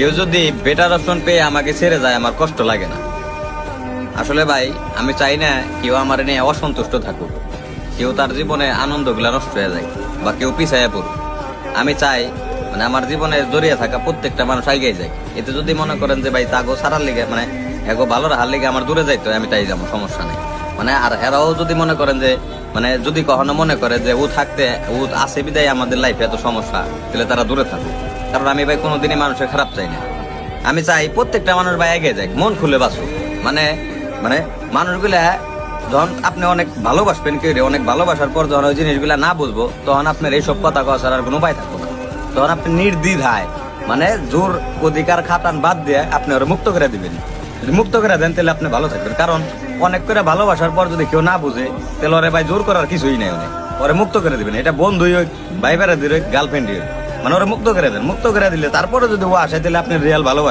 কেউ যদি better option পেয়ে আমাকে ছেড়ে যায় আমার কষ্ট লাগে না। আসলে ভাই আমি চাই না কেউ আমার নিয়ে অসন্তুষ্ট থাকুক, কেউ তার জীবনে আনন্দগুলা নষ্ট হয়ে যায় বা কেউ পিছাইয়া পড়ুক। আমি চাই মানে আমার জীবনে জড়িয়ে থাকা প্রত্যেকটা মানুষ এগিয়ে যায়। এতে যদি মনে করেন যে ভাই তাগো সারার লিগে মানে এগো ভালো রাখার লিগে আমার দূরে যাইতো, আমি তাই যাবো, সমস্যা নেই। মানে আর এরাও যদি মনে করেন যে মানে যদি কখনো মনে করে যে ও থাকতে ও আছে বিদায় আমাদের লাইফে এত সমস্যা, তাহলে তারা দূরে থাকুক। কারণ আমি ভাই কোনোদিনই মানুষের খারাপ চাই না। আমি চাই প্রত্যেকটা মানুষ ভাই এগিয়ে যায়, মন খুলে বাঁচুক। মানে মানে মানুষগুলা যখন আপনি অনেক ভালোবাসবেন কেউ রে, অনেক ভালোবাসার পর যখন ওই জিনিসগুলা না বুঝবো, তখন আপনার এইসব কথা কওয়া ছাড়া আর কোনো উপায় থাকবো না। তখন আপনি নির্দ্বিধায় মানে জোর অধিকার খাটান বাদ দিয়ে আপনি ওরা মুক্ত করে দিবেন। যদি মুক্ত করে দেন তাহলে আপনি ভালো থাকবেন। কারণ অনেক করে ভালোবাসার পর যদি কেউ না বুঝে, তাহলে ওরে ভাই জোর করার কিছুই নেই। ওরে মুক্ত করে দিবেন, এটা বন্ধুই হোক, ভাই বেড়া দিয়ে হোক, গার্লফ্রেন্ডই হোক, মানে ওরা মুক্ত করে দেন। মুক্ত করে দিলে তারপরে যদি ও আসে, তাহলে আপনি রিয়াল ভালোবাসেন।